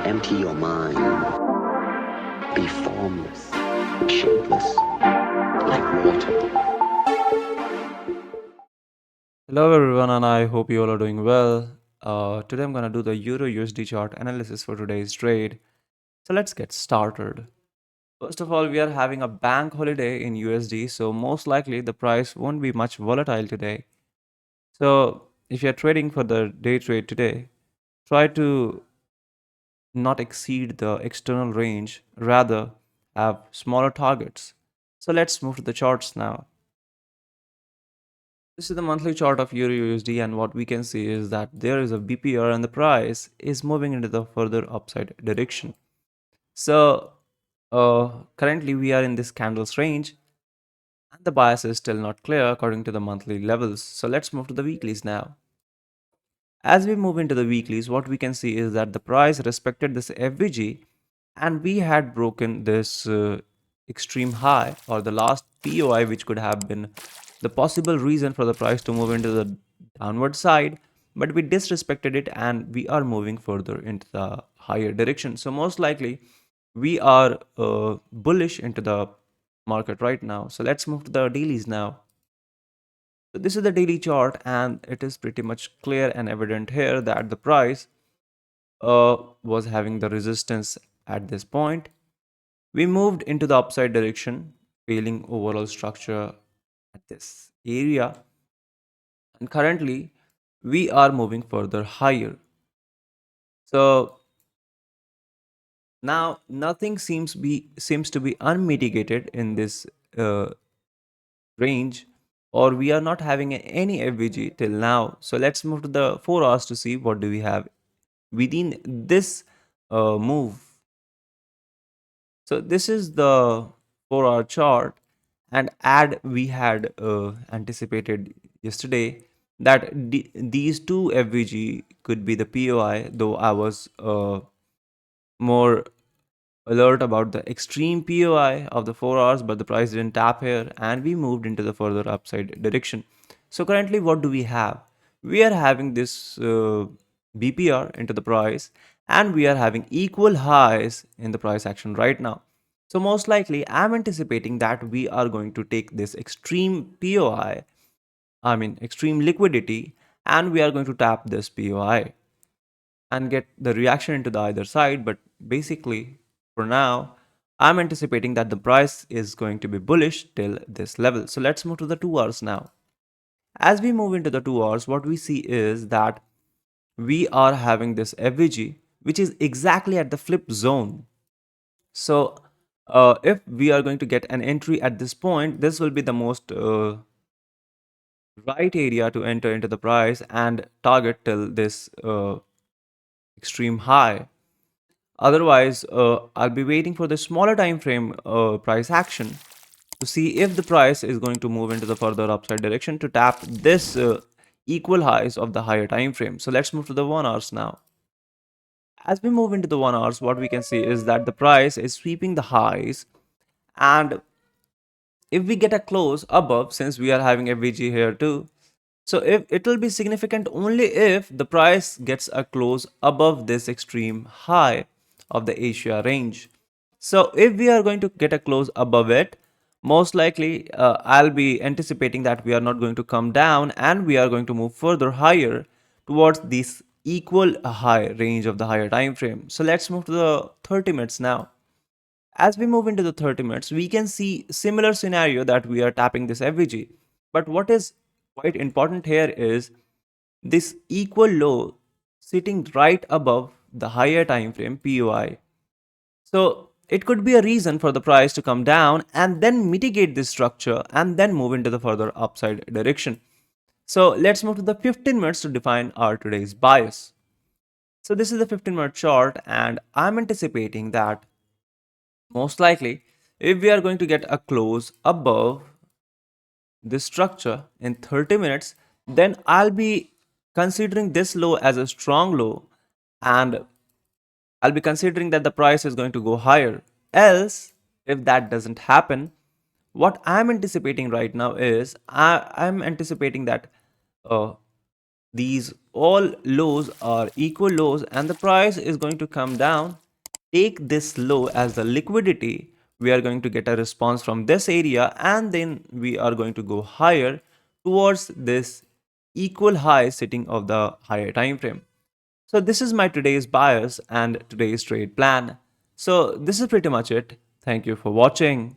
Empty your mind. Be formless, shapeless, like water. Hello everyone, and I hope you all are doing well. Today I'm gonna do the Euro USD chart analysis for today's trade. So let's get started. First of all, we are having a bank holiday in USD, so most likely the price won't be much volatile today. So if you're trading for the day trade today, try to not exceed the external range, rather have smaller targets. So let's move to the charts now. This is the monthly chart of Euro USD, and what we can see is that there is a BPR and the price is moving into the further upside direction. So currently we are in this candles range and the bias is still not clear according to the monthly levels. So let's move to the weeklies now. As we move into the weeklies, what we can see is that the price respected this FVG and we had broken this extreme high or the last POI, which could have been the possible reason for the price to move into the downward side, but we disrespected it and we are moving further into the higher direction. So most likely we are bullish into the market right now. So let's move to the dailies now. So this is the daily chart, and it is pretty much clear and evident here that the price was having the resistance at this point. We moved into the upside direction, failing overall structure at this area, and currently we are moving further higher. So now nothing seems to be unmitigated in this uh, range, or we are not having any FVG till now. So let's move to the 4 hours to see what do we have within this move. So this is the 4-hour chart, and ad we had anticipated yesterday that these two FVG could be the POI, though I was more alert about the extreme POI of the 4 hours, but the price didn't tap here and we moved into the further upside direction. So currently, what do we have? We are having this BPR into the price, and we are having equal highs in the price action right now. So most likely, I'm anticipating that we are going to take this extreme POI, I mean extreme liquidity, and we are going to tap this POI and get the reaction into the either side. But basically, for now, I'm anticipating that the price is going to be bullish till this level. So let's move to the 2 hours now. As we move into the 2 hours, what we see is that we are having this FVG, which is exactly at the flip zone. So if we are going to get an entry at this point, this will be the most right area to enter into the price and target till this extreme high. Otherwise, I'll be waiting for the smaller time frame price action to see if the price is going to move into the further upside direction to tap this equal highs of the higher time frame. So let's move to the 1 hours now. As we move into the 1 hours, what we can see is that the price is sweeping the highs, and if we get a close above, since we are having a VG here too, so if it will be significant only if the price gets a close above this extreme high of the Asia range. So if we are going to get a close above it, most likely I'll be anticipating that we are not going to come down and we are going to move further higher towards this equal high range of the higher time frame. So let's move to the 30 minutes now. As we move into the 30 minutes, we can see similar scenario that we are tapping this FVG. But what is quite important here is this equal low sitting right above the higher time frame POI. So it could be a reason for the price to come down and then mitigate this structure and then move into the further upside direction. So let's move to the 15 minutes to define our today's bias. So this is the 15-minute chart, and I'm anticipating that most likely, if we are going to get a close above this structure in 30 minutes, then I'll be considering this low as a strong low, and I'll be considering that the price is going to go higher. Else, if that doesn't happen, what I'm anticipating right now is I'm anticipating that uh, these all lows are equal lows and the price is going to come down, take this low as the liquidity. We are going to get a response from this area and then we are going to go higher towards this equal high sitting of the higher time frame. So this is my today's bias and today's trade plan. So this is pretty much it. Thank you for watching.